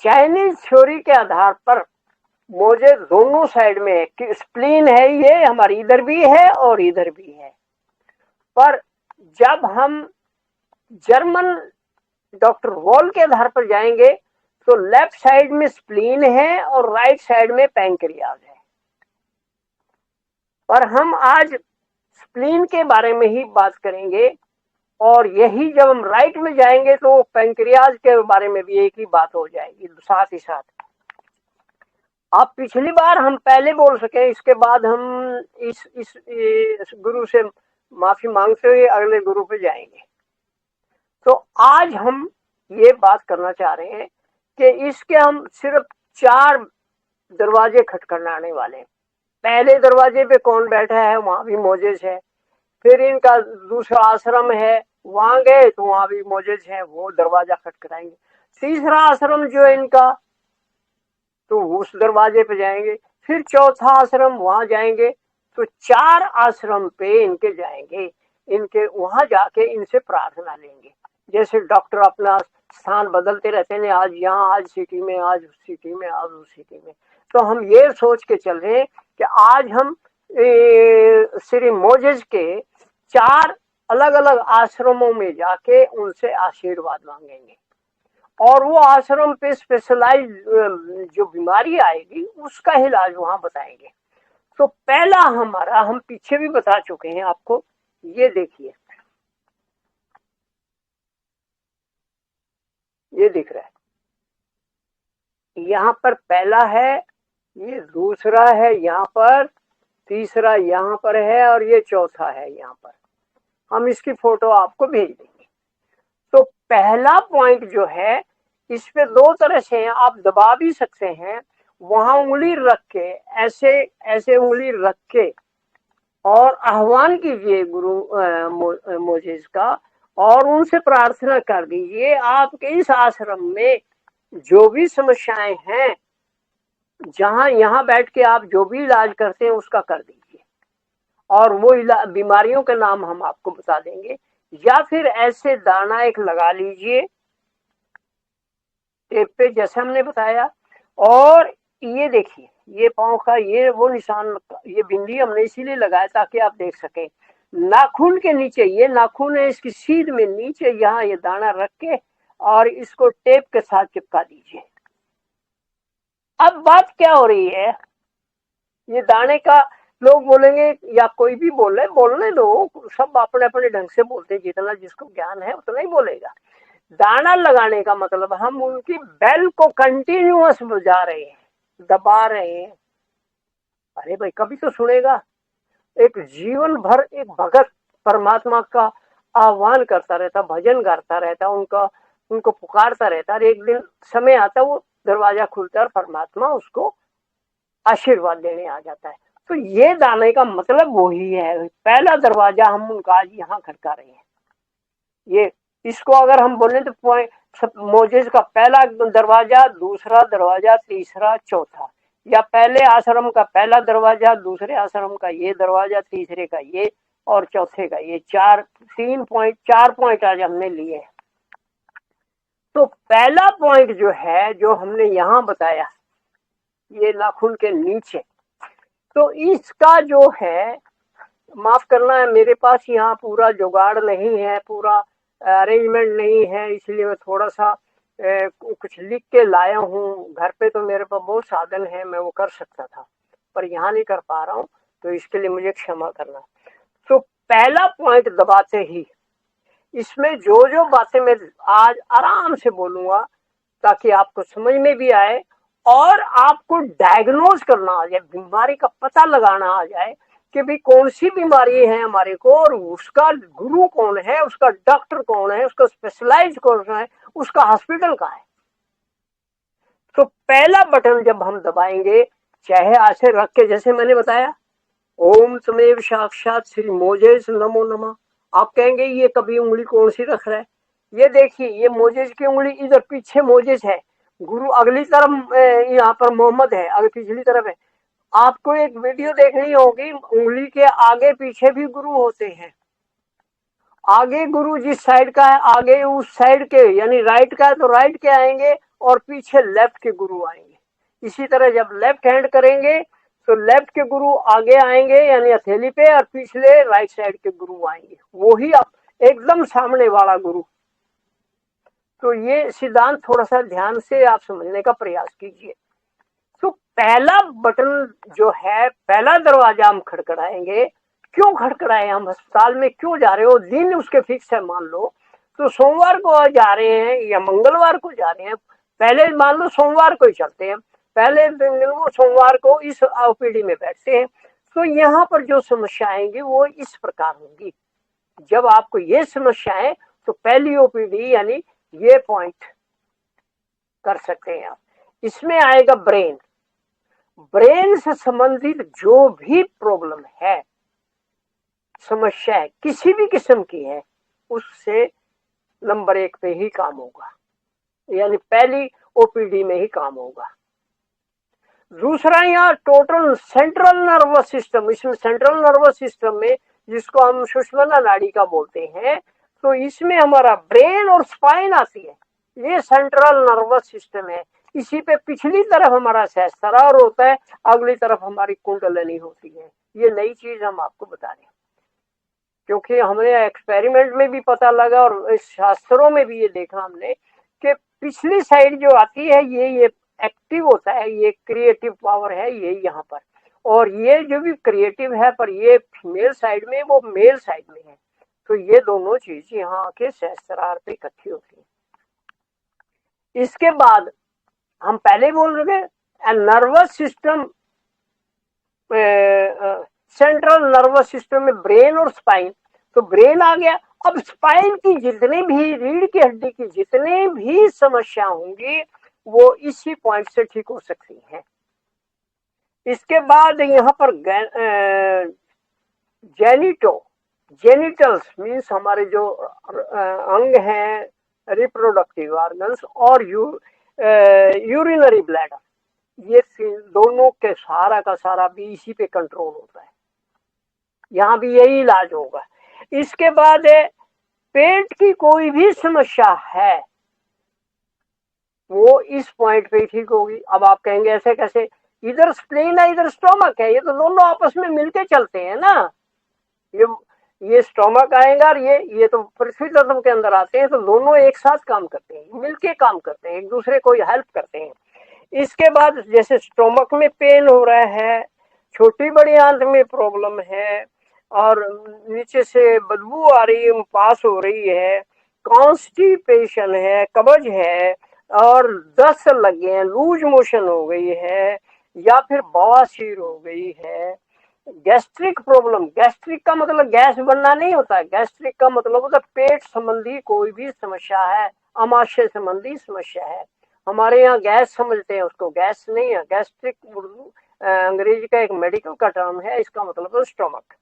Chinese theory के आधार पर मोजे दोनों साइड में है कि स्प्लीन है, ये हमारी इधर भी है और इधर भी है। पर जब हम जर्मन डॉक्टर वॉल के आधार पर जाएंगे तो लेफ्ट साइड में स्प्लीन है और राइट साइड में पैंक्रियाज है। और हम आज स्प्लीन के बारे में ही बात करेंगे, और यही जब हम राइट में जाएंगे तो पैंक्रियाज के बारे में भी एक ही बात हो जाएगी साथ ही साथ। आप पिछली बार हम पहले बोल सके, इसके बाद हम इस गुरु से माफी मांगते हुए अगले गुरु पे जाएंगे। तो आज हम ये बात करना चाह रहे हैं कि इसके हम सिर्फ 4 दरवाजे खटखटाने वाले हैं। पहले दरवाजे पे कौन बैठा है, वहां भी मोजेस है। फिर इनका दूसरा आश्रम है, वहां गए तो वहां भी मोजेस है, वो दरवाजा खटखटाएंगे। तीसरा आश्रम जो है इनका, तो उस दरवाजे पे जाएंगे। फिर चौथा आश्रम, वहां जाएंगे। तो 4 आश्रम पे इनके जाएंगे, इनके वहां जाके इनसे प्रार्थना लेंगे। जैसे डॉक्टर अपना स्थान बदलते रहते हैं, आज यहाँ, आज सिटी में, आज उस सिटी में, आज उस सिटी में। तो हम ये सोच के चल रहे हैं कि आज हम श्री मोजेस के 4 अलग अलग आश्रमों में जाके उनसे आशीर्वाद मांगेंगे, और वो आश्रम पे स्पेशलाइज जो बीमारी आएगी उसका इलाज वहां बताएंगे। तो पहला हमारा, हम पीछे भी बता चुके हैं आपको, ये देखिए, ये दिख रहा है, यहाँ पर पहला है, ये दूसरा है यहाँ पर, तीसरा यहाँ पर है, और ये चौथा है यहाँ पर। हम इसकी फोटो आपको भेज देंगे। तो पहला पॉइंट जो है, इस पे 2 तरह से आप दबा भी सकते हैं, वहां उंगली रख के, ऐसे ऐसे उंगली रख के और आह्वान कीजिए गुरु मोजेस का, और उनसे प्रार्थना कर दीजिए आपके इस आश्रम में जो भी समस्याएं हैं, जहां यहाँ बैठ के आप जो भी इलाज करते हैं उसका कर दीजिए, और वो बीमारियों के नाम हम आपको बता देंगे। या फिर ऐसे दाना एक लगा लीजिए टेप पे, जैसे हमने बताया। और ये देखिए, ये पांव का ये वो निशान, ये बिंदी हमने इसीलिए लगाया ताकि आप देख सकें। नाखून के नीचे, ये नाखून है, इसकी सीध में नीचे यहाँ ये दाना रख के और इसको टेप के साथ चिपका दीजिए। अब बात क्या हो रही है, ये दाने का, लोग बोलेंगे या कोई भी बोले, बोलने दो, सब अपने अपने ढंग से बोलते हैं, जितना जिसको ज्ञान है उतना ही बोलेगा। दाना लगाने का मतलब हम उनकी बेल को कंटिन्यूअस बजा रहे हैं, दबा रहे हैं। अरे भाई, कभी तो सुनेगा। एक जीवन भर एक भगत परमात्मा का आह्वान करता रहता, भजन गाता रहता, उनको पुकारता रहता, और एक दिन समय आता, वो दरवाजा खुलता है और परमात्मा उसको आशीर्वाद देने आ जाता है। तो ये दाने का मतलब वही है, पहला दरवाजा हम उनका आज यहाँ खटका रहे हैं। ये इसको अगर हम बोले तो मोजेस का पहला दरवाजा, दूसरा दरवाजा, तीसरा, चौथा, या पहले आश्रम का पहला दरवाजा, दूसरे आश्रम का ये दरवाजा, तीसरे का ये, और चौथे का ये। 4 पॉइंट आज हमने लिए। तो पहला पॉइंट जो है, जो हमने यहाँ बताया, ये नाखून के नीचे, तो इसका जो है, माफ करना है, मेरे पास यहाँ पूरा जुगाड़ नहीं है, पूरा अरेंजमेंट नहीं है, इसलिए मैं थोड़ा सा कुछ लिख के लाया हूँ। घर पे तो मेरे पास बहुत साधन है, मैं वो कर सकता था, पर यहाँ नहीं कर पा रहा हूँ, तो इसके लिए मुझे क्षमा करना। तो पहला पॉइंट दबाते ही इसमें जो जो बातें मैं आज आराम से बोलूंगा, ताकि आपको समझ में भी आए और आपको डायग्नोज करना आ जाए, बीमारी का पता लगाना आ जाए कि भाई कौन सी बीमारी है हमारे को, और उसका गुरु कौन है, उसका डॉक्टर कौन है, उसका स्पेशलाइज कौन है, उसका हॉस्पिटल कहाँ है। तो पहला बटन जब हम दबाएंगे, चाहे ऐसे रख के, जैसे मैंने बताया, ओम तमेव साक्षात श्री मोजेस नमो नमः, आप कहेंगे ये कभी उंगली कौन सी रख रहा है। ये देखिए, ये मोजेस की उंगली, इधर पीछे मोजेस है, गुरु अगली तरफ, यहाँ पर मोहम्मद है, अगर पिछली तरफ है। आपको एक वीडियो देखनी होगी, उंगली के आगे पीछे भी गुरु होते हैं। आगे गुरु जिस साइड का है, आगे उस साइड के, यानी राइट का है तो राइट के आएंगे, और पीछे लेफ्ट के गुरु आएंगे। इसी तरह जब लेफ्ट हैंड करेंगे तो लेफ्ट के गुरु आगे आएंगे यानी हथेली पे, और पिछले राइट साइड के गुरु आएंगे, वही आप एकदम सामने वाला गुरु। तो ये सिद्धांत थोड़ा सा ध्यान से आप समझने का प्रयास कीजिए। तो पहला बटन जो है, पहला दरवाजा हम खड़खड़ाएंगे। क्यों खड़खड़ाए, हम अस्पताल में क्यों जा रहे हो, दिन उसके फिक्स है, मान लो तो सोमवार को जा रहे हैं या मंगलवार को जा रहे हैं, पहले मान लो सोमवार को ही चलते हैं, पहले दिन वो सोमवार को इस ओपीडी में बैठते हैं। तो यहाँ पर जो समस्या आएंगी वो इस प्रकार होंगी। जब आपको ये समस्या है तो पहली ओपीडी यानी ये पॉइंट कर सकते हैं आप। इसमें आएगा ब्रेन। ब्रेन से संबंधित जो भी प्रॉब्लम है, समस्या है, किसी भी किस्म की है, उससे नंबर 1 पे ही काम होगा, यानी पहली ओपीडी में ही काम होगा। दूसरा यहाँ टोटल सेंट्रल नर्वस सिस्टम, इसमें सेंट्रल नर्वस सिस्टम में जिसको हम सुषुम्ना नाड़ी का बोलते हैं, तो इसमें हमारा ब्रेन और स्पाइन आती है, ये सेंट्रल नर्वस सिस्टम है। इसी पे पिछली तरफ हमारा सहस्त्रार होता है, अगली तरफ हमारी कुंडलिनी होती है। ये नई चीज हम आपको बता रहे हैं, क्योंकि हमने एक्सपेरिमेंट में भी पता लगा और शास्त्रों में भी ये देखा हमने कि पिछली साइड जो आती है ये एक्टिव होता है, ये क्रिएटिव पावर है ये यहाँ पर, और ये जो भी क्रिएटिव है पर ये फीमेल साइड में, वो मेल साइड में है। तो ये दोनों चीज यहाँ के सहस्त्रार पे इकट्ठी होती है। इसके बाद हम पहले बोल रहे थे nervous system, central nervous system में ब्रेन और स्पाइन, तो ब्रेन आ गया। अब स्पाइन की जितनी भी, रीढ़ की हड्डी की जितनी भी समस्या होंगी वो इसी पॉइंट से ठीक हो सकती है। इसके बाद यहाँ पर जेनिटल्स मीन्स हमारे जो अंग हैं, रिप्रोडक्टिव ऑर्गन्स और यूरिनरी ब्लैडर, ये दोनों के सारा का सारा भी इसी पे कंट्रोल होता है, यहाँ भी यही इलाज होगा। इसके बाद है पेट की कोई भी समस्या है वो इस पॉइंट पे ठीक होगी। अब आप कहेंगे ऐसे कैसे, इधर स्प्लीन है इधर स्टोमक है, ये तो दोनों आपस में मिलके चलते हैं ना। ये स्टोमक आएगा और ये तो पृथ्वी तत्व के अंदर आते हैं, तो दोनों एक साथ काम करते हैं, मिलके काम करते हैं, एक दूसरे को हेल्प करते हैं। इसके बाद जैसे स्टोमक में पेन हो रहा है, छोटी बड़ी आंत में प्रॉब्लम है, और नीचे से बदबू आ रही है, पास हो रही है, कॉन्स्टिपेशन है, कब्ज है, और दस्त लगे हैं, लूज मोशन हो गई है, या फिर बवासीर हो गई है, गैस्ट्रिक प्रॉब्लम, गैस्ट्रिक का मतलब गैस बनना नहीं होता, गैस्ट्रिक का मतलब होता पेट संबंधी कोई भी समस्या है, आमाशय संबंधी समस्या है। हमारे यहाँ गैस समझते हैं उसको, गैस नहीं है, गैस्ट्रिक उर्दू अंग्रेजी का एक मेडिकल का टर्म है, इसका मतलब है स्टोमक।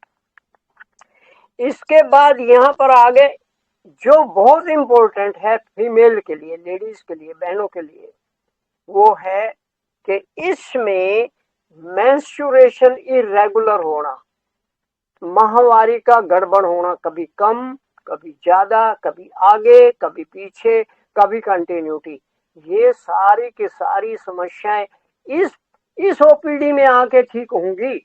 इसके बाद यहाँ पर आगे जो बहुत इंपॉर्टेंट है फीमेल के लिए, लेडीज के लिए, बहनों के लिए, वो है कि इसमें मेंस्ट्रुएशन इरेगुलर होना, माहवारी का गड़बड़ होना, कभी कम कभी ज्यादा, कभी आगे कभी पीछे, कभी कंटिन्यूटी, ये सारी की सारी समस्याएं इस ओपीडी में आके ठीक होंगी।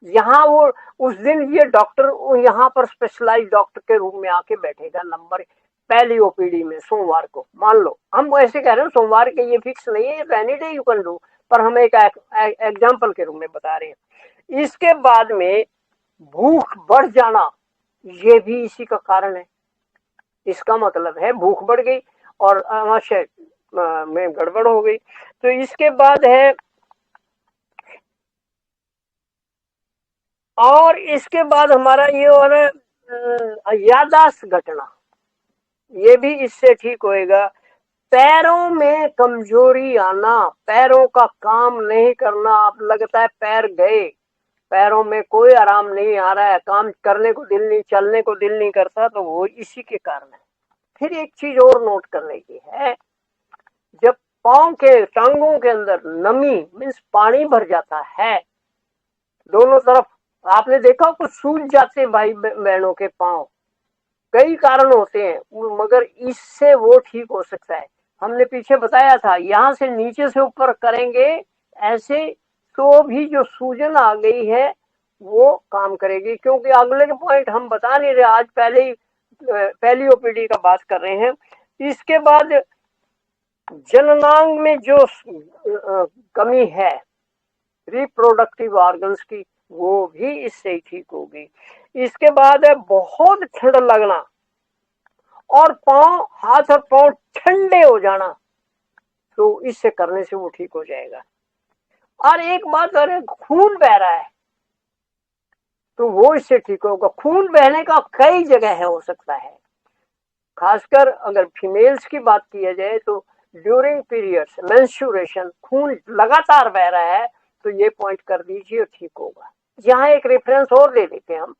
यहाँ वो उस दिन ये डॉक्टर यहाँ पर स्पेशलाइज्ड डॉक्टर के रूप में आके बैठेगा नंबर पहली ओपीडी में सोमवार को। मान लो हम ऐसे कह रहे हैं सोमवार के, ये फिक्स नहीं है, any day you can do, पर हम एक एग्जाम्पल के रूप में बता रहे हैं। इसके बाद में भूख बढ़ जाना, ये भी इसी का कारण है। इसका मतलब है भूख बढ़ गई और आमाशय में गड़बड़ हो गई। तो इसके बाद है, और इसके बाद हमारा ये हो रहा है याददाश्त घटना, ये भी इससे ठीक होएगा। पैरों में कमजोरी आना, पैरों का काम नहीं करना, आप लगता है पैर गए, पैरों में कोई आराम नहीं आ रहा है, काम करने को दिल नहीं, चलने को दिल नहीं करता, तो वो इसी के कारण है। फिर एक चीज और नोट करने की है, जब पांव के टांगों के अंदर नमी मीन्स पानी भर जाता है दोनों तरफ, आपने देखा कुछ सूज जाते हैं भाई बहनों के पांव, कई कारण होते हैं, मगर इससे वो ठीक हो सकता है। हमने पीछे बताया था, यहाँ से नीचे से ऊपर करेंगे ऐसे तो भी जो सूजन आ गई है वो काम करेगी, क्योंकि अगले के पॉइंट हम बता नहीं रहे, आज पहली ओपीडी का बात कर रहे हैं। इसके बाद जननांग में जो कमी है रिप्रोडक्टिव ऑर्गन्स की, वो भी इससे ही ठीक होगी। इसके बाद है बहुत ठंड लगना और हाथ और पांव ठंडे हो जाना, तो इससे करने से वो ठीक हो जाएगा। और एक बात, अरे खून बह रहा है तो वो इससे ठीक होगा। खून बहने का कई जगह है, हो सकता है, खासकर अगर फीमेल्स की बात की जाए तो ड्यूरिंग पीरियड्स मेंस्ट्रुएशन खून लगातार बह रहा है, तो ये पॉइंट कर दीजिए, ठीक होगा। यहाँ एक रेफरेंस और दे देते हैं हम,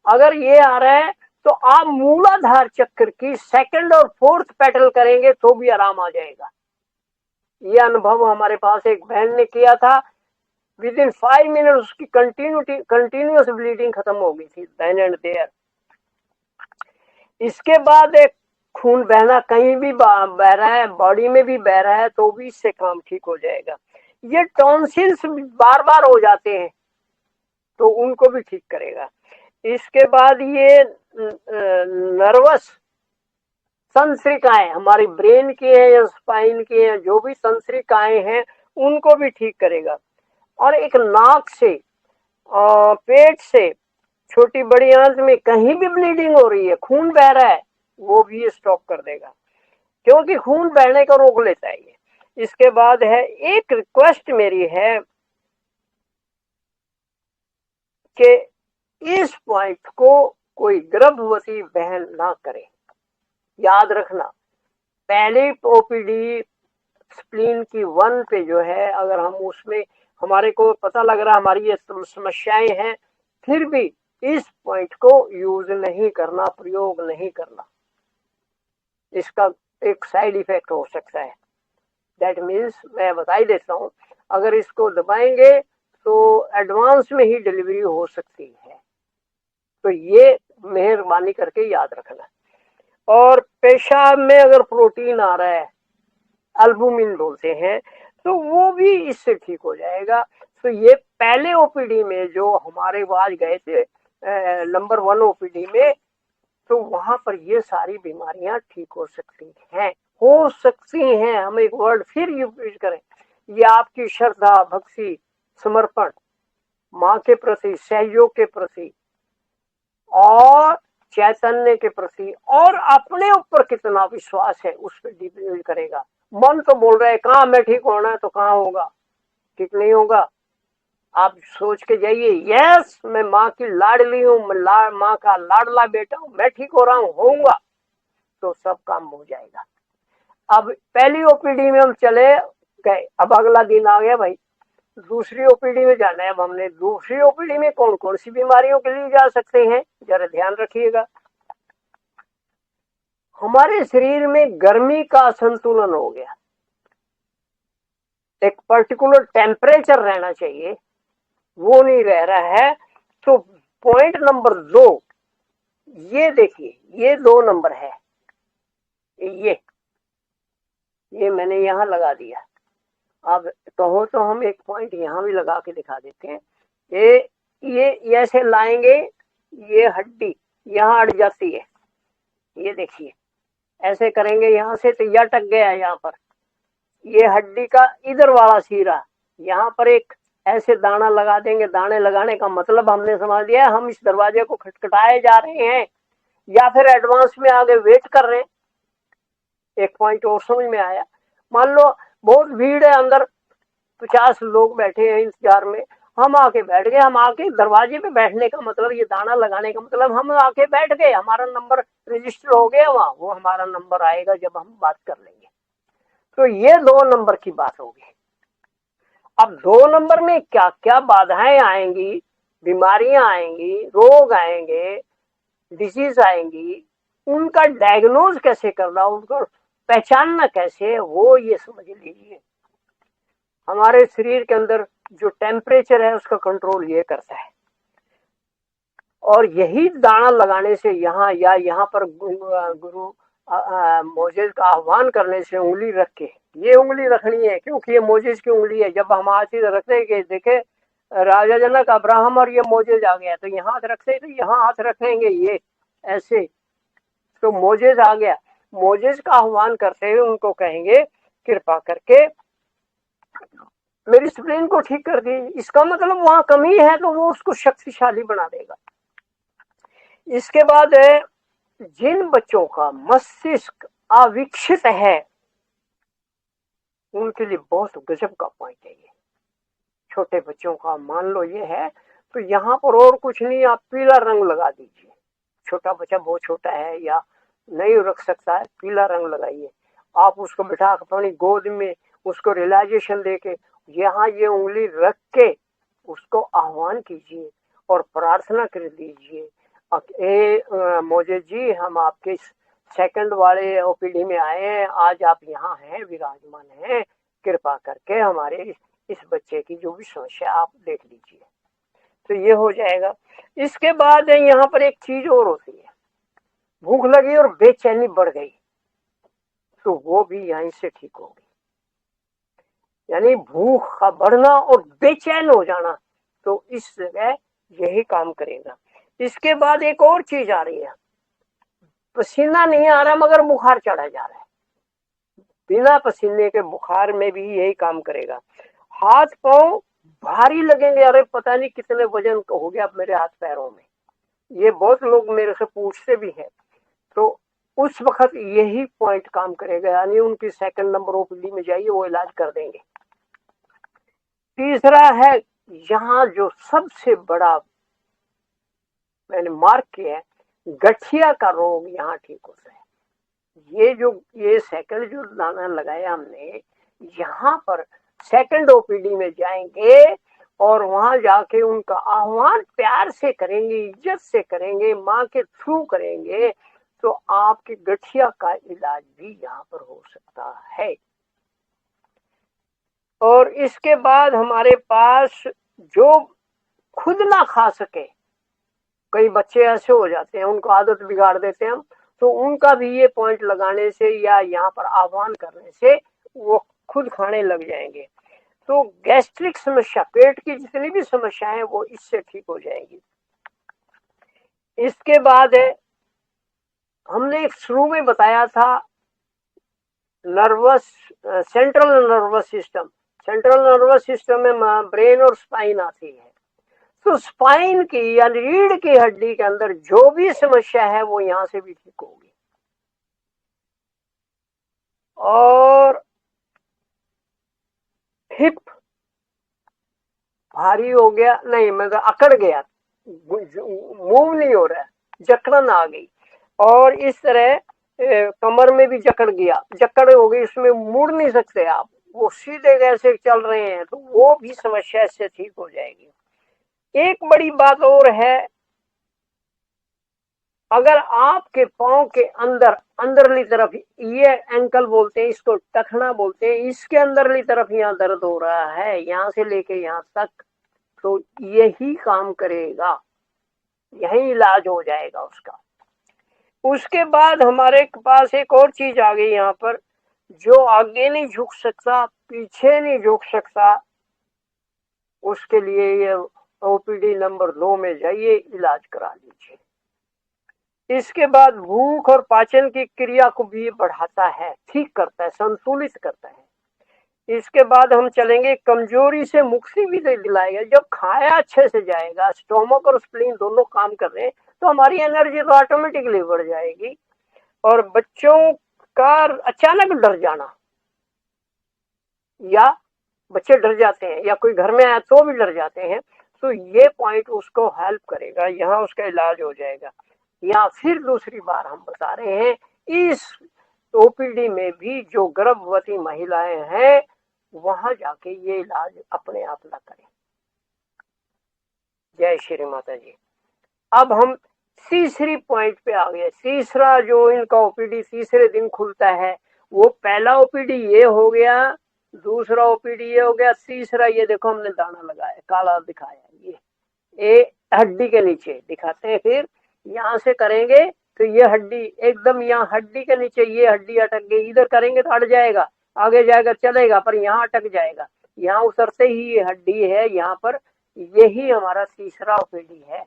अगर ये आ रहा है तो आप मूलाधार चक्र की सेकंड और फोर्थ पेटल करेंगे तो भी आराम आ जाएगा। ये अनुभव हमारे पास एक बहन ने किया था, विद इन 5 मिनट उसकी कंटिन्यूअस ब्लीडिंग खत्म हो गई थी देन एंड देयर। इसके बाद एक खून बहना कहीं भी बह रहा है, बॉडी में भी बह रहा है, तो भी इससे काम ठीक हो जाएगा। ये टॉन्सिल्स बार बार हो जाते हैं तो उनको भी ठीक करेगा। इसके बाद ये नर्वस संश्रिकाएं, हमारी ब्रेन की है या स्पाइन की है, जो भी संश्रिकाएं हैं उनको भी ठीक करेगा। और एक नाक से पेट से छोटी बड़ी आंत में कहीं भी ब्लीडिंग हो रही है, खून बह रहा है, वो भी स्टॉप कर देगा, क्योंकि खून बहने को रोक लेता है ये। इसके बाद है, एक रिक्वेस्ट मेरी है कि इस पॉइंट को कोई गर्भवती बहन ना करे। याद रखना, पहले ओपीडी स्प्लीन की 1 पे जो है, अगर हम उसमें हमारे को पता लग रहा हमारी ये समस्याएं हैं, फिर भी इस पॉइंट को यूज नहीं करना, प्रयोग नहीं करना, इसका एक साइड इफेक्ट हो सकता है। दैट मीन्स मैं बता ही देता हूँ, अगर इसको दबाएंगे तो एडवांस में ही डिलीवरी हो सकती है, तो ये मेहरबानी करके याद रखना। और पेशाब में अगर प्रोटीन आ रहा है, अल्बुमिन बोलते हैं, तो वो भी इससे ठीक हो जाएगा। तो ये पहले ओपीडी में जो हमारे आज गए थे नंबर 1 ओपीडी में, तो वहां पर ये सारी बीमारियां ठीक हो सकती हैं, हम एक वर्ड फिर यूज करें, ये आपकी श्रद्धा, भक्ति, समर्पण, माँ के प्रति, सहयोग के प्रति और चैतन्य के प्रति और अपने ऊपर कितना विश्वास है उस पर डिपेंड करेगा। मन तो बोल रहा है कहाँ मैं ठीक होना है, तो कहाँ होगा, ठीक नहीं होगा। आप सोच के जाइए, यस मैं माँ की लाडली हूँ, मैं माँ का लाडला बेटा हूँ, मैं ठीक हो रहा हूँ, होऊंगा, तो सब काम हो जाएगा। अब पहली ओपीडी में हम चले गए, अब अगला दिन आ गया भाई, दूसरी ओपीडी में जाना है। अब हमने दूसरी ओपीडी में कौन कौन सी बीमारियों के लिए जा सकते हैं, जरा ध्यान रखिएगा। हमारे शरीर में गर्मी का असंतुलन हो गया, एक पर्टिकुलर टेम्परेचर रहना चाहिए, वो नहीं रह रहा है। तो पॉइंट नंबर 2, ये देखिए, ये 2 नंबर है, ये मैंने यहाँ लगा दिया। अब कहो तो हम एक पॉइंट यहाँ भी लगा के दिखा देते हैं। ये ऐसे लाएंगे, ये हड्डी यहाँ अड़ जाती है, ये देखिए ऐसे करेंगे यहाँ से, तो यह अटक गया यहाँ पर, ये हड्डी का इधर वाला सिरा, यहाँ पर एक ऐसे दाना लगा देंगे। दाने लगाने का मतलब हमने समझ लिया, हम इस दरवाजे को खटखटाए जा रहे हैं या फिर एडवांस में आगे वेट कर रहे हैं। एक पॉइंट और समझ में आया, मान लो बहुत भीड़ है, अंदर 50 लोग बैठे हैं इंतजार में, हम आके बैठ गए। हम आके दरवाजे पे बैठने का मतलब, ये दाना लगाने का मतलब, हम आके बैठ गए, हमारा नंबर रजिस्टर हो गया वहां, वो हमारा नंबर आएगा जब हम बात कर लेंगे। तो ये 2 नंबर की बात होगी। अब 2 नंबर में क्या क्या बाधाएं आएंगी, बीमारियां आएंगी, रोग आएंगे, डिजीज आएंगी, उनका डायग्नोज कैसे करना, उनको पहचानना कैसे, वो ये समझ लीजिए। हमारे शरीर के अंदर जो टेम्परेचर है उसका कंट्रोल ये करता है, और यही दाना लगाने से यहाँ या यहाँ पर गुरु मोजेज का आह्वान करने से उंगली रख के, ये उंगली रखनी है क्योंकि ये मोजेज की उंगली है। जब हम हाथ रखते के देखे राजा जनक अब्राहम और ये मोजेज आ गया, तो यहाँ हाथ रखते तो यहाँ हाथ रखेंगे ये ऐसे, तो मोजेज आ गया। मोजेज का आह्वान करते हुए उनको कहेंगे कृपा करके मेरी स्प्लीन को ठीक कर दी। इसका मतलब वहां कमी है तो वो उसको शक्तिशाली बना देगा। इसके बाद है जिन बच्चों का मस्तिष्क अविकसित है उनके लिए बहुत गजब का पॉइंट है ये। छोटे बच्चों का मान लो ये है तो यहाँ पर और कुछ नहीं, आप पीला रंग लगा दीजिए। छोटा बच्चा बहुत छोटा है या नहीं रख सकता है, पीला रंग लगाइए। आप उसको बिठा कर अपनी गोद में उसको रियलाइजेशन देके यहाँ ये उंगली रख के उसको आह्वान कीजिए और प्रार्थना कर दीजिए, मोजे जी हम आपके सेकंड वाले ओपीडी में आए हैं, आज आप यहाँ हैं, विराजमान हैं, कृपा करके हमारे इस बच्चे की जो भी समस्या आप देख लीजिए। तो ये हो जाएगा। इसके बाद यहाँ पर एक चीज और होती है, भूख लगी और बेचैनी बढ़ गई, तो वो भी यहीं से ठीक होगी। यानी भूख का बढ़ना और बेचैन हो जाना, तो इस जगह यही काम करेगा। इसके बाद एक और चीज आ रही है, पसीना नहीं आ रहा मगर बुखार चढ़ा जा रहा है, बिना पसीने के बुखार में भी यही काम करेगा। हाथ पांव भारी लगेंगे, अरे पता नहीं कितने वजन हो गया मेरे हाथ पैरों में, ये बहुत लोग मेरे से पूछते भी हैं। तो उस वक्त यही पॉइंट काम करेगा, यानी उनकी सेकंड नंबर ओपीडी में जाइए, वो इलाज कर देंगे। तीसरा है यहाँ जो सबसे बड़ा मैंने मार्क किया है, गठिया का रोग यहाँ ठीक होता है। ये सेकंड जो दाना लगाया हमने, यहाँ पर सेकंड ओपीडी में जाएंगे और वहां जाके उनका आह्वान प्यार से करेंगे, इज्जत से करेंगे, माँ के थ्रू करेंगे, तो आपकी गठिया का इलाज भी यहाँ पर हो सकता है। और इसके बाद हमारे पास जो खुद ना खा सके, कई बच्चे ऐसे हो जाते हैं, उनको आदत बिगाड़ देते हैं हम, तो उनका भी ये पॉइंट लगाने से या यहाँ पर आह्वान करने से वो खुद खाने लग जाएंगे। तो गैस्ट्रिक समस्या, पेट की जितनी भी समस्याएं हैं वो इससे ठीक हो जाएगी। इसके बाद है हमने शुरू में बताया था नर्वस, सेंट्रल नर्वस सिस्टम में ब्रेन और स्पाइन आती है। तो स्पाइन की यानी रीढ़ की हड्डी के अंदर जो भी समस्या है वो यहां से भी ठीक होगी। और हिप भारी हो गया, नहीं मतलब अकड़ गया, मूव नहीं हो रहा, जकड़न आ गई, और इस तरह कमर में भी जकड़ गया, जकड़ हो गई, उसमें मुड़ नहीं सकते आप, वो सीधे कैसे चल रहे हैं, तो वो भी समस्या इससे ठीक हो जाएगी। एक बड़ी बात और है, अगर आपके पांव के अंदर अंदरली तरफ, ये एंकल बोलते हैं, इसको टखना बोलते हैं, इसके अंदरली तरफ यहाँ दर्द हो रहा है, यहाँ से लेके यहाँ तक, तो यही काम करेगा, यही इलाज हो जाएगा उसका। उसके बाद हमारे पास एक और चीज आ गई यहाँ पर, जो आगे नहीं झुक सकता, पीछे नहीं झुक सकता, उसके लिए ये ओपीडी नंबर 2 में जाइए, इलाज करा लीजिए। इसके बाद भूख और पाचन की क्रिया को भी बढ़ाता है, ठीक करता है, संतुलित करता है। इसके बाद हम चलेंगे, कमजोरी से मुक्ति भी दिलाएगा। जब खाया अच्छे से जाएगा, स्टोमक और स्प्लीन दोनों काम कर रहे हैं, तो हमारी एनर्जी तो ऑटोमेटिकली बढ़ जाएगी। और बच्चों का अचानक डर जाना, या बच्चे डर जाते हैं या कोई घर में आया तो भी डर जाते हैं, तो ये पॉइंट उसको हेल्प करेगा, यहाँ उसका इलाज हो जाएगा। या फिर दूसरी बार हम बता रहे हैं, इस ओपीडी में भी जो गर्भवती महिलाएं हैं वहां जाके ये इलाज अपने आप ना करें। जय श्री माता जी। अब हम तीसरी पॉइंट पे आ गए। तीसरा जो इनका ओपीडी तीसरे दिन खुलता है, वो पहला ओपीडी ये हो गया, दूसरा ओपीडी ये हो गया, तीसरा ये देखो हमने दाना लगाया, काला दिखाया, ये हड्डी के नीचे दिखाते हैं। फिर यहां से करेंगे तो ये हड्डी एकदम यहाँ हड्डी के नीचे ये हड्डी अटक गई, इधर करेंगे तो अट जाएगा, आगे जाएगा चलेगा, पर यहाँ अटक जाएगा। यहाँ उतरते ही ये हड्डी है यहाँ पर, यही हमारा तीसरा ओपीडी है।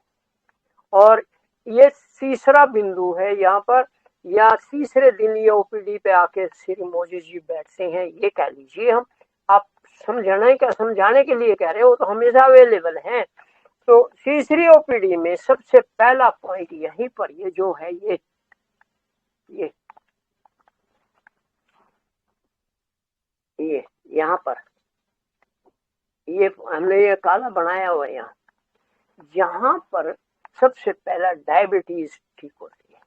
और ये तीसरा बिंदु है यहाँ पर, या तीसरे दिन ये ओपीडी पे आके श्री मोदी जी बैठते हैं, ये कह लीजिए हम। आप समझाने के लिए कह रहे हो तो हमेशा अवेलेबल हैं। तो तीसरी ओपीडी में सबसे पहला पॉइंट यहीं पर, ये जो है ये यहाँ पर ये हमने ये काला बनाया हुआ है, यहाँ पर सबसे पहला डायबिटीज ठीक होती है,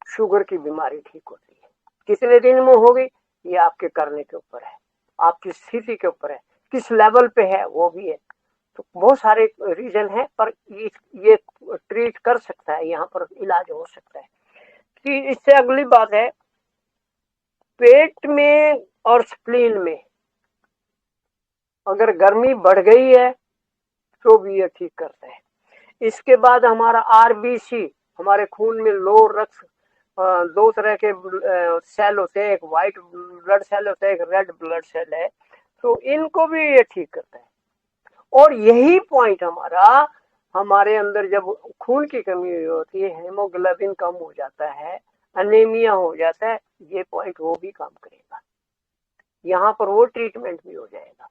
शुगर की बीमारी ठीक होती है। कितने दिन में होगी ये आपके करने के ऊपर है, आपकी स्थिति के ऊपर है, किस लेवल पे है वो भी है। तो बहुत सारे रीजन है, पर ये ट्रीट कर सकता है, यहाँ पर इलाज हो सकता है। कि इससे अगली बात है, पेट में और स्प्लीन में अगर गर्मी बढ़ गई है तो भी ये ठीक करता है। इसके बाद हमारा आरबीसी, हमारे खून में लो रक्त, दो तरह के सेल होते हैं, एक व्हाइट ब्लड सेल होता है, एक रेड ब्लड सेल है, तो इनको भी ये ठीक करता है। और यही पॉइंट हमारे अंदर जब खून की कमी होती है, हेमोग्लोबिन कम हो जाता है, अनीमिया हो जाता है, ये पॉइंट वो भी काम करेगा, यहाँ पर वो ट्रीटमेंट भी हो जाएगा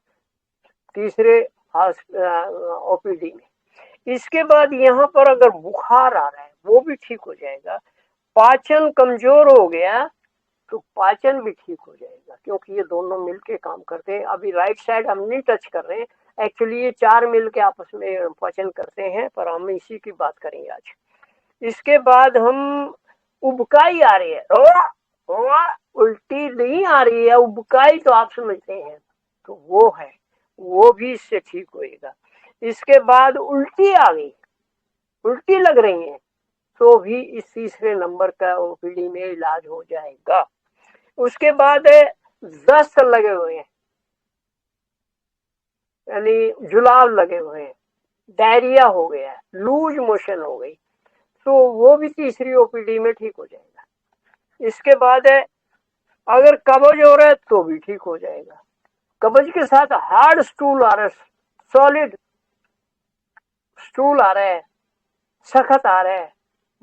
तीसरे ओपीडी में। इसके बाद यहाँ पर अगर बुखार आ रहा है वो भी ठीक हो जाएगा। पाचन कमजोर हो गया तो पाचन भी ठीक हो जाएगा, क्योंकि ये दोनों मिलके काम करते हैं। अभी राइट साइड हम नहीं टच कर रहे हैं, एक्चुअली ये चार मिलके आपस में पाचन करते हैं, पर हम इसी की बात करेंगे आज। इसके बाद हम उबकाई आ रही है, उल्टी नहीं आ रही है, उबकाई तो आप समझते हैं, तो वो है, वो भी इससे ठीक होएगा। इसके बाद उल्टी आ गई, उल्टी लग रही है, तो भी इस तीसरे नंबर का ओपीडी में इलाज हो जाएगा। उसके बाद दस्त लगे हुए हैं, यानी जुलाब लगे हुए हैं, डायरिया हो गया, लूज मोशन हो गई, तो वो भी तीसरी ओपीडी में ठीक हो जाएगा। इसके बाद अगर कब्ज हो रहा है तो भी ठीक हो जाएगा। कब्ज के साथ हार्ड स्टूल आ रहा है, सॉलिड स्टूल आ रहा है, सख्त आ रहा है,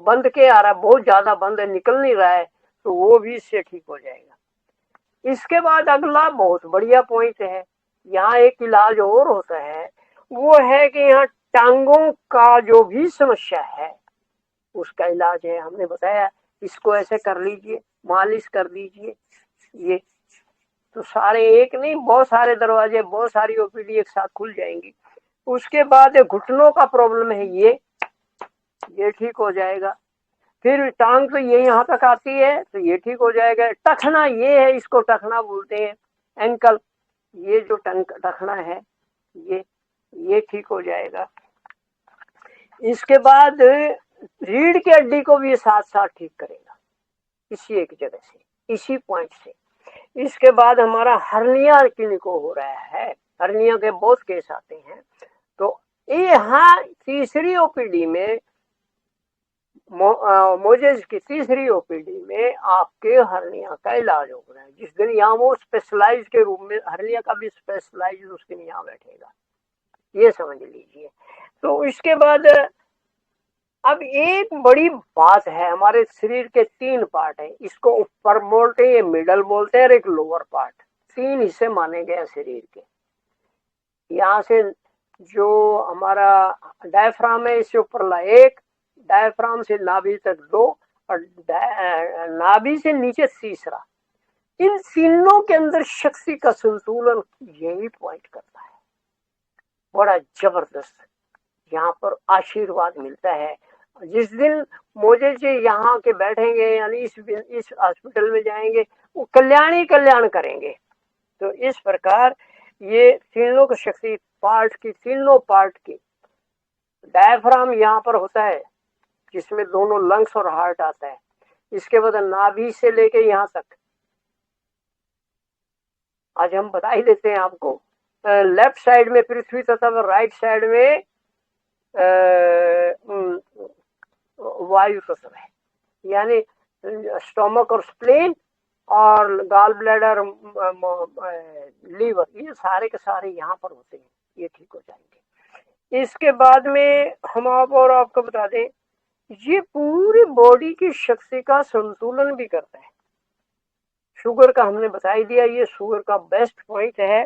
बंद के आ रहा है, बहुत ज्यादा बंद है, निकल नहीं रहा है, तो वो भी इससे ठीक हो जाएगा। इसके बाद अगला बहुत बढ़िया पॉइंट है, यहाँ एक इलाज और होता है, वो है कि यहाँ टांगों का जो भी समस्या है उसका इलाज है। हमने बताया इसको ऐसे कर लीजिए, मालिश कर दीजिए, ये तो सारे एक नहीं, बहुत सारे दरवाजे, बहुत सारी ओपीडी एक साथ खुल जाएंगी। उसके बाद घुटनों का प्रॉब्लम है, ये ठीक हो जाएगा। फिर टांग तो ये यहाँ तक आती है तो ये ठीक हो जाएगा। टखना ये है, इसको टखना बोलते हैं, एंकल, ये जो टखना है ये ठीक हो जाएगा। इसके बाद रीढ़ की हड्डी को भी साथ साथ ठीक करेगा, इसी एक जगह से, इसी पॉइंट से। इसके बाद हमारा हर्निया क्लिनिको हो रहा है, हर्निया के बहुत केस आते हैं, तो यहाँ तीसरी ओपीडी में मोजेज की तीसरी ओपीडी में आपके हर्निया का इलाज हो रहा है। जिस दिन यहाँ वो स्पेशलाइज के रूप में, हर्निया का भी स्पेशलाइज उस दिन यहाँ बैठेगा, ये समझ लीजिए। तो इसके बाद अब एक बड़ी बात है, हमारे शरीर के तीन पार्ट है, इसको ऊपर बोलते हैं, मिडल बोलते हैं, और एक लोअर पार्ट, तीन हिस्से माने गए हैं शरीर के। यहाँ से जो हमारा डायफ्राम है, इससे ऊपर एक, डायफ्राम से नाभि तक दो, और नाभि से नीचे तीसरा। इन तीनों के अंदर शक्ति का संतुलन यही पॉइंट करता है, बड़ा जबरदस्त। यहाँ पर आशीर्वाद मिलता है। जिस दिन मोजे जी यहाँ के बैठेंगे, यानी इस हॉस्पिटल में जाएंगे, वो कल्याण ही कल्याण करेंगे। तो इस प्रकार ये तीनों की शक्ति पार्ट की, तीनों पार्ट की, डायफ्राम यहाँ पर होता है जिसमें दोनों लंग्स और हार्ट आता है। इसके बाद नाभि से लेके यहाँ तक, आज हम बता ही देते हैं आपको। लेफ्ट साइड में पृथ्वी तथा राइट साइड में वायु तत्व है, यानी स्टोमक और स्प्लीन और गॉल ब्लैडर, लीवर, ये सारे के सारे यहाँ पर होते हैं, ये ठीक हो जाएंगे। इसके बाद में हम आप और आपको बता दें, ये पूरी बॉडी की शक्ति का संतुलन भी करता है। शुगर का हमने बता ही दिया, ये शुगर का बेस्ट पॉइंट है।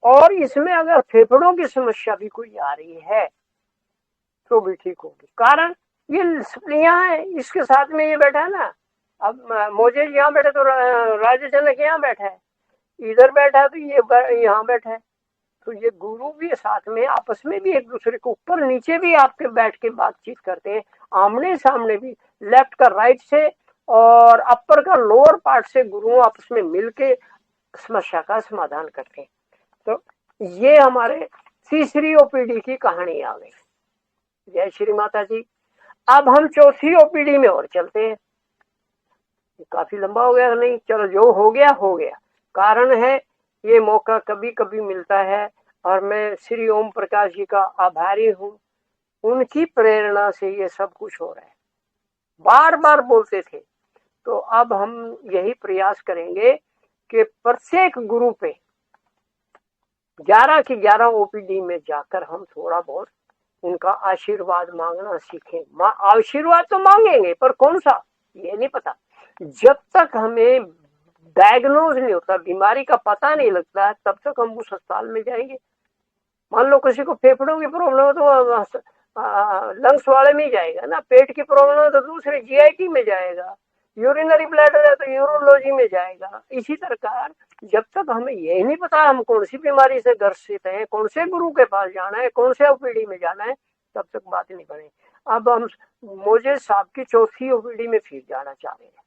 और इसमें अगर फेफड़ों की समस्या भी कोई आ रही है तो भी ठीक होगी, कारण ये स्प्लियां है, इसके साथ में ये बैठा है ना। अब मोजेज यहाँ बैठे तो राजा जनक यहाँ बैठा है, इधर बैठा है तो ये यहाँ बैठा है, तो ये गुरु भी साथ में आपस में भी एक दूसरे को ऊपर नीचे भी आपके बैठ के बातचीत करते हैं, आमने सामने भी, लेफ्ट का राइट से और अपर का लोअर पार्ट से गुरु आपस में मिलके समस्या का समाधान करते हैं। तो ये हमारे तीसरी ओपीडी की कहानी आ गई। जय श्री माता जी। अब हम चौथी ओपीडी में और चलते हैं, काफी लंबा हो गया नहीं, चलो जो हो गया हो गया। कारण है ये मौका कभी कभी मिलता है और मैं श्री ओम प्रकाश जी का आभारी हूँ, उनकी प्रेरणा से ये सब कुछ हो रहा है। बार बार बोलते थे, तो अब हम यही प्रयास करेंगे कि प्रत्येक गुरु पे 11 की 11 ओपीडी में जाकर हम थोड़ा बहुत उनका आशीर्वाद मांगना सीखें। आशीर्वाद तो मांगेंगे पर कौन सा ये नहीं पता, जब तक हमें डायग्नोज नहीं होता, बीमारी का पता नहीं लगता, तब तक हम उस अस्पताल में जाएंगे। मान लो किसी को फेफड़ों की प्रॉब्लम हो तो लंग्स वाले में ही जाएगा ना, पेट की प्रॉब्लम है तो दूसरे जीआईटी में जाएगा, यूरिनरी ब्लैडर है तो यूरोलॉजी में जाएगा। इसी प्रकार जब तक हमें यही नहीं पता हम कौन सी बीमारी से ग्रसित हैं, कौन से गुरु के पास जाना है, कौन से ओपीडी में जाना है, तब तक बात नहीं बने। अब हम मुझे साहब की चौथी ओपीडी में फिर जाना चाह रहे हैं।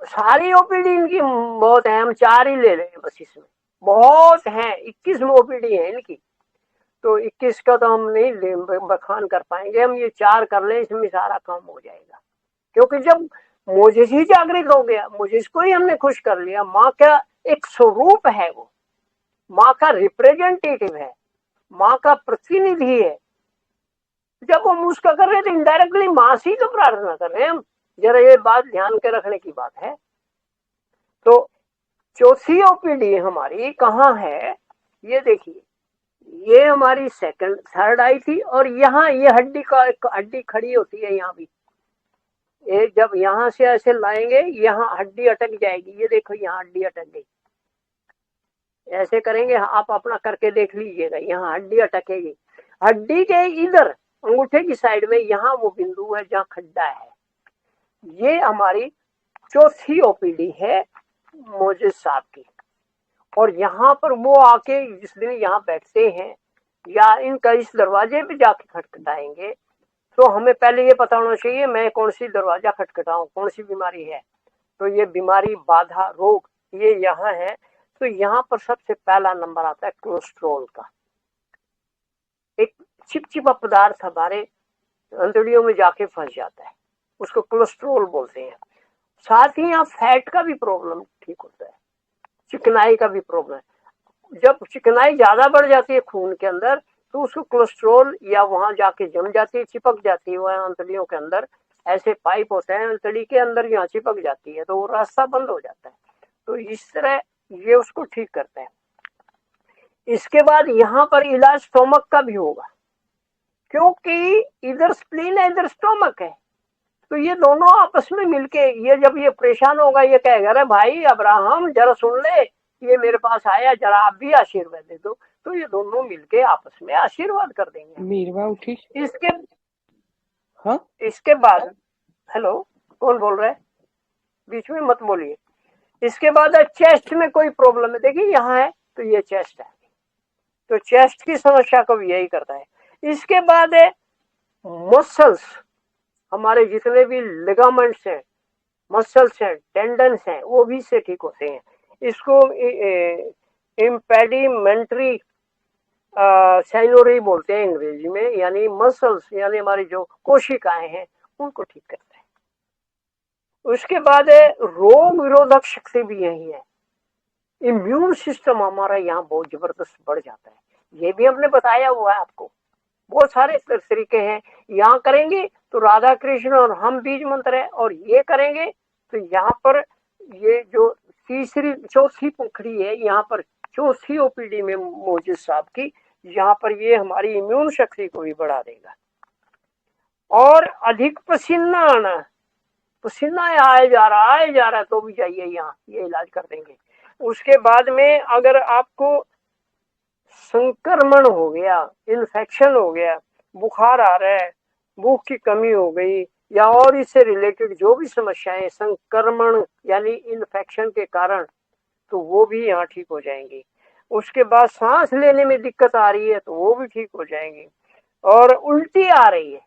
सारी ओपीडी इनकी बहुत है, हम 4 ही ले रहे हैं बस, इसमें बहुत हैं, 21 ओपीडी है इनकी, तो 21 का तो हम नहीं बखान कर पाएंगे, हम ये 4 कर लें, इसमें सारा काम हो जाएगा। क्योंकि जब मुझे ही जागृत हो गया, मुझे इसको ही हमने खुश कर लिया, माँ का एक स्वरूप है, वो माँ का रिप्रेजेंटेटिव है, माँ का प्रतिनिधि है। जब हम उसका कर रहे हैं तो इनडायरेक्टली माँ से ही तो प्रार्थना कर रहे हैं हम, जरा ये बात ध्यान के रखने की बात है। तो चौथी ओपीडी हमारी कहाँ है, ये देखिए, ये हमारी सेकंड थर्ड आई थी, और यहाँ ये हड्डी का एक हड्डी खड़ी होती है यहाँ भी, ये जब यहाँ से ऐसे लाएंगे यहाँ हड्डी अटक जाएगी, ये देखो यहाँ हड्डी अटक गई, ऐसे करेंगे आप अपना करके देख लीजिएगा, यहाँ हड्डी अटकेगी। हड्डी के इधर अंगूठे की साइड में यहाँ वो बिंदु है जहाँ खड्डा है, ये हमारी चौथी ओपीडी है मोजिज साहब की। और यहाँ पर वो आके जिस दिन यहाँ बैठते हैं या इनका इस दरवाजे पे जाके खटखटाएंगे, तो हमें पहले ये पता होना चाहिए मैं कौन सी दरवाजा खटखटाऊं, कौन सी बीमारी है। तो ये बीमारी, बाधा, रोग ये यहाँ है। तो यहाँ पर सबसे पहला नंबर आता है कोलेस्ट्रॉल का। एक चिपचिपा पदार्थ हमारे अंतड़ियों में जाके फंस जाता है, उसको कोलेस्ट्रॉल बोलते हैं। साथ ही यहाँ फैट का भी प्रॉब्लम ठीक होता है, चिकनाई का भी प्रॉब्लम है। जब चिकनाई ज्यादा बढ़ जाती है खून के अंदर तो उसको कोलेस्ट्रॉल या वहां जाके जम जाती है, चिपक जाती है वहां अंतड़ियों के अंदर, ऐसे पाइप होते हैं अंतड़ी के अंदर, यहाँ चिपक जाती है तो वो रास्ता बंद हो जाता है। तो इस तरह ये उसको ठीक करते हैं। इसके बाद यहाँ पर इलाज स्टोमक का भी होगा, क्योंकि इधर स्प्लीन है इधर स्टोमक है, तो ये दोनों आपस में मिलके, ये जब ये परेशान होगा ये कहेगा अरे भाई अब्राहम जरा सुन ले, ये मेरे पास आया, जरा आप भी आशीर्वाद दे दो, तो ये दोनों मिलके आपस में आशीर्वाद कर देंगे। मीरवा उठी। इसके हाँ, इसके बाद, हेलो कौन बोल रहा है, बीच में मत बोलिए। इसके बाद चेस्ट में कोई प्रॉब्लम है, देखिए यहाँ है तो ये चेस्ट है, तो चेस्ट की समस्या को भी यही करता है। इसके बाद है मसल्स, हमारे जितने भी लिगामेंट्स हैं, मसल्स हैं, टेंडन्स हैं, वो भी से ठीक होते हैं। इसको इम्पेडिमेंट्री साइनोरी बोलते हैं अंग्रेजी में, यानी मसल्स यानी हमारी जो कोशिकाएं हैं उनको ठीक करते हैं। उसके बाद है रोग विरोधक शक्ति भी यही है, इम्यून सिस्टम हमारा यहाँ बहुत जबरदस्त बढ़ जाता है, ये भी हमने बताया हुआ है आपको। बहुत सारे तरीके हैं, यहाँ करेंगे तो राधा कृष्ण और हम बीज मंत्र है, और ये करेंगे तो यहाँ पर ये जो तीसरी चौथी पंखड़ी है, यहाँ पर चौथी ओपीडी में मोजिज साहब की, यहाँ पर ये हमारी इम्यून शक्ति को भी बढ़ा देगा। और अधिक पसीना आना, पसीना आए जा रहा है तो भी जाइए यहाँ, ये इलाज कर देंगे। उसके बाद में अगर आपको संक्रमण हो गया, इन्फेक्शन हो गया, बुखार आ रहा है, भूख की कमी हो गई, या और इससे रिलेटेड जो भी समस्याएं संक्रमण यानी इन्फेक्शन के कारण, तो वो भी यहाँ ठीक हो जाएंगी। उसके बाद सांस लेने में दिक्कत आ रही है तो वो भी ठीक हो जाएंगी। और उल्टी आ रही है,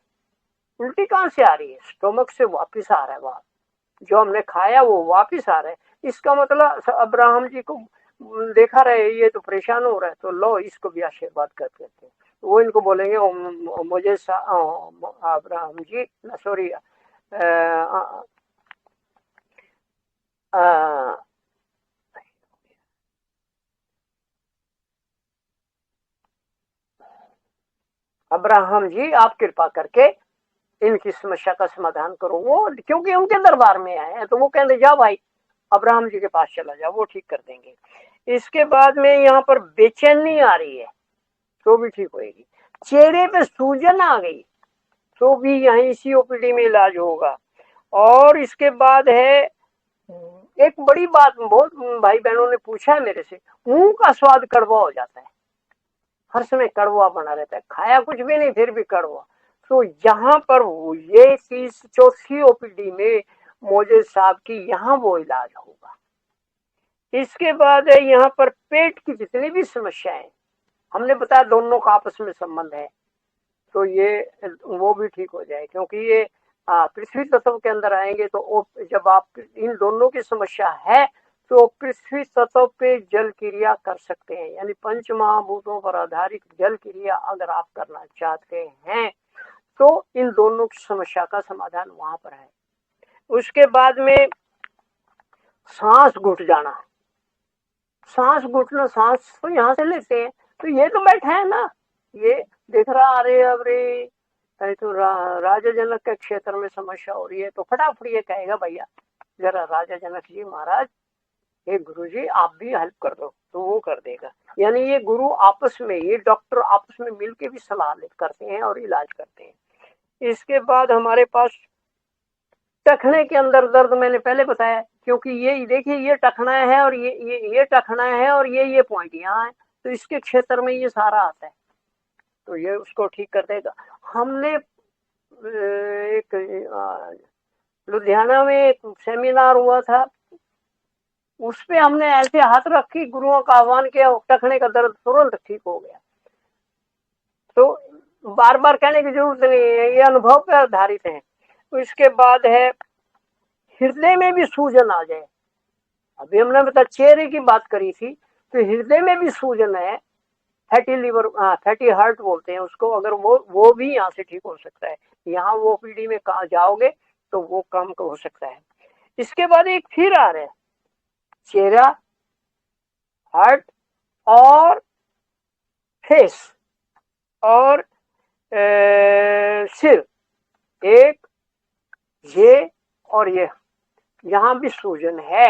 उल्टी कहाँ से आ रही है? स्टोमक से वापस आ रहा है, वहां जो हमने खाया वो वापस आ रहा है। इसका मतलब अब्राहम जी को देखा रहे ये तो परेशान हो रहा है, तो लो इसको भी आशीर्वाद कर देते हैं। वो इनको बोलेंगे मुझे अब्राहम जी सॉरी अब्राहम जी आप कृपा करके इनकी समस्या का समाधान करो। वो क्योंकि उनके दरबार में आए हैं तो वो कहते जा भाई अब्राहम जी के पास चला जा, वो ठीक कर देंगे। इसके बाद में यहाँ पर बेचैनी आ रही है तो भी ठीक होगी। चेहरे पे सूजन आ गई तो भी यहीं इसी ओपीडी में इलाज होगा। और इसके बाद है एक बड़ी बात, बहुत भाई बहनों ने पूछा है मेरे से, मुंह का स्वाद कड़वा हो जाता है, हर समय कड़वा बना रहता है, खाया कुछ भी नहीं फिर भी कड़वा। तो यहाँ पर ये चीज चौथी ओपीडी में मोजे साहब की यहाँ वो इलाज होगा। इसके बाद है यहाँ पर पेट की जितनी भी समस्याएं, हमने बताया दोनों का आपस में संबंध है, तो ये वो भी ठीक हो जाए। क्योंकि ये पृथ्वी तत्व के अंदर आएंगे तो जब आप इन दोनों की समस्या है तो पृथ्वी तत्व पे जल क्रिया कर सकते हैं, यानी पंच महाभूतों पर आधारित जल क्रिया अगर आप करना चाहते हैं तो इन दोनों की समस्या का समाधान वहां पर है। उसके बाद में सांस घुट जाना, सांस घुटना, सांस तो यहाँ से लेते हैं तो ये तो बैठा है ना, ये देख रहा अरे अरे तो राजा जनक के क्षेत्र में समस्या हो रही है तो फटाफट ये कहेगा भैया जरा राजा जनक जी महाराज हे गुरु जी आप भी हेल्प कर दो, तो वो कर देगा। यानी ये गुरु आपस में, ये डॉक्टर आपस में मिलके भी सलाह करते हैं और इलाज करते हैं। इसके बाद हमारे पास टखने के अंदर दर्द, मैंने पहले बताया, क्योंकि ये देखिए ये टखना है और ये टखना है और ये पॉइंट यहाँ है, तो इसके क्षेत्र में ये सारा आता है, तो ये उसको ठीक कर देगा। हमने एक लुधियाना में एक सेमिनार हुआ था, उस पे हमने ऐसे हाथ रखी, गुरुओं का आह्वान किया, टखने का दर्द तुरंत ठीक हो गया। तो बार बार कहने की जरूरत नहीं है, ये अनुभव पर आधारित है। तो इसके बाद है हृदय में भी सूजन आ जाए, अभी हमने बता चेहरे की बात करी थी, तो हृदय में भी सूजन है, फैटी लिवर, फैटी हार्ट बोलते हैं उसको, अगर वो भी यहाँ से ठीक हो सकता है। यहाँ वो पीढ़ी में कहा जाओगे तो वो काम हो सकता है। इसके बाद एक फिर आ रहा है चेहरा, हार्ट और फेस और सिर, एक ये और ये, यहाँ भी सूजन है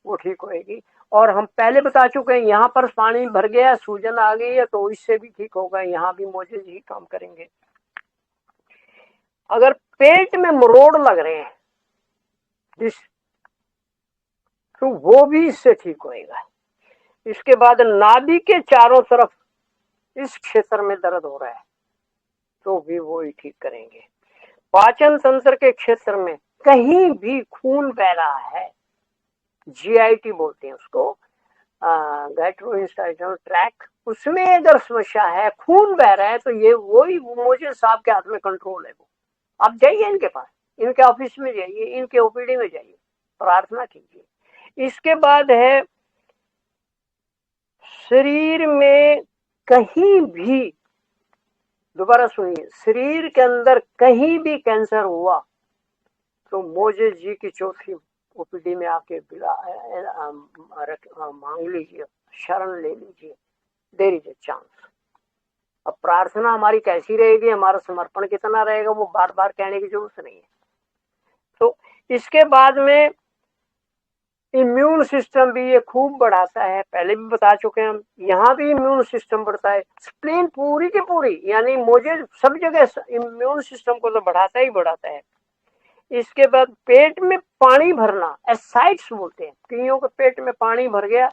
वो ठीक होएगी। और हम पहले बता चुके हैं यहाँ पर पानी भर गया, सूजन आ गई है तो इससे भी ठीक होगा, यहाँ भी मोजे ही काम करेंगे। अगर पेट में मरोड़ लग रहे हैं तो वो भी इससे ठीक होएगा। इसके बाद नाभि के चारों तरफ इस क्षेत्र में दर्द हो रहा है तो भी वो ही ठीक करेंगे। पाचन तंत्र के क्षेत्र में कहीं भी खून बह रहा है, जीआईटी बोलते हैं उसको, गैस्ट्रोइंटेस्टाइनल ट्रैक्ट, उसमें अगर समस्या है, खून बह रहा है, तो ये वही मुझे साहब के हाथ में कंट्रोल है। वो आप जाइए इनके पास, इनके ऑफिस में जाइए, इनके ओपीडी में जाइए, प्रार्थना कीजिए। इसके बाद है शरीर में कहीं भी, दोबारा सुनिए, शरीर के अंदर कहीं भी कैंसर हुआ तो मोजे जी की चौथी ओपीडी में आके मांग लीजिए, शरण ले लीजिए, देयर इज ए चांस। अब प्रार्थना हमारी कैसी रहेगी, हमारा समर्पण कितना रहेगा, वो बार बार कहने की जरूरत नहीं है। तो इसके बाद में इम्यून सिस्टम भी ये खूब बढ़ाता है, पहले भी बता चुके हैं हम। यहाँ भी इम्यून सिस्टम बढ़ता है, स्प्लीन पूरी की पूरी, यानी मुझे सब जगह इम्यून सिस्टम को तो बढ़ाता ही बढ़ाता है। इसके बाद पेट में पानी भरना, एसाइड्स बोलते हैं, कईयों के पेट में पानी भर गया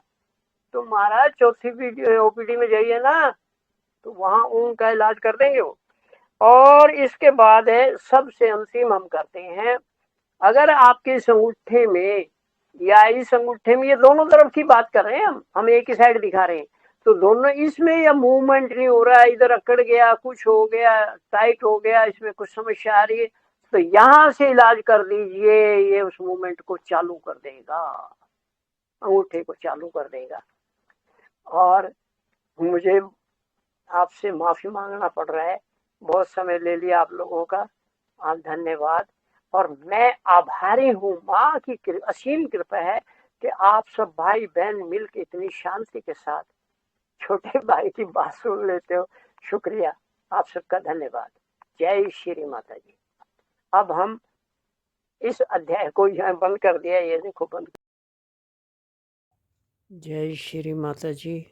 तो महाराज चौथी ओपीडी में जाइए ना, तो वहां ऊन का इलाज कर देंगे वो। और इसके बाद है सबसे अंतिम हम करते हैं, अगर आपके इस अंगूठे में या इस अंगूठे में, ये दोनों तरफ की बात कर रहे हैं हम एक ही साइड दिखा रहे हैं, तो दोनों इसमें या मूवमेंट नहीं हो रहा है, इधर अकड़ गया, कुछ हो गया, टाइट हो गया, इसमें कुछ समस्या आ रही है, तो यहां से इलाज कर दीजिए, ये उस मूवमेंट को चालू कर देगा, अंगूठे को चालू कर देगा। और मुझे आपसे माफी मांगना पड़ रहा है, बहुत समय ले लिया आप लोगों का, आप धन्यवाद। और मैं आभारी हूँ, माँ की असीम कृपा है कि आप सब भाई बहन मिल के इतनी शांति के साथ छोटे भाई की बात सुन लेते हो। शुक्रिया, आप सबका धन्यवाद। जय श्री माता जी। अब हम इस अध्याय को यहाँ बंद कर दिया, ये देखो बंद। जय श्री माता जी।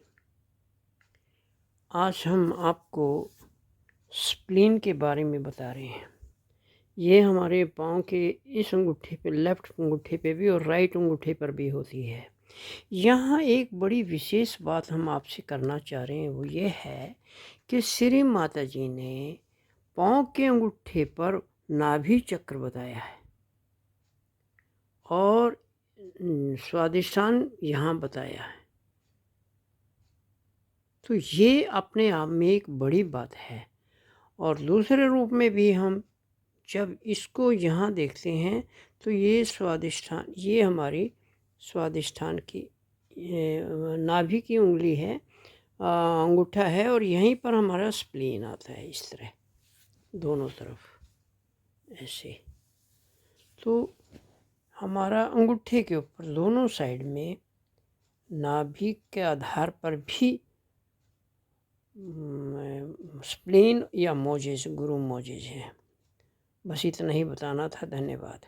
आज हम आपको स्प्लीन के बारे में बता रहे हैं। ये हमारे पाँव के इस अंगूठे पे, लेफ्ट अंगूठे पे भी और राइट अंगूठे पर भी होती है। यहाँ एक बड़ी विशेष बात हम आपसे करना चाह रहे हैं, वो ये है कि श्री माता जी ने पाँव के अंगूठे पर नाभि चक्र बताया है और स्वादिष्ठान यहाँ बताया है। तो ये अपने आप में एक बड़ी बात है। और दूसरे रूप में भी हम जब इसको यहाँ देखते हैं तो ये स्वादिष्ठान, ये हमारी स्वादिष्ठान की नाभि की उंगली है, अंगूठा है, और यहीं पर हमारा स्प्लीन आता है, इस तरह दोनों तरफ ऐसे। तो हमारा अंगूठे के ऊपर दोनों साइड में नाभि के आधार पर भी स्प्लीन या मोजेज, गुरु मोजेज है। बस इतना ही बताना था। धन्यवाद।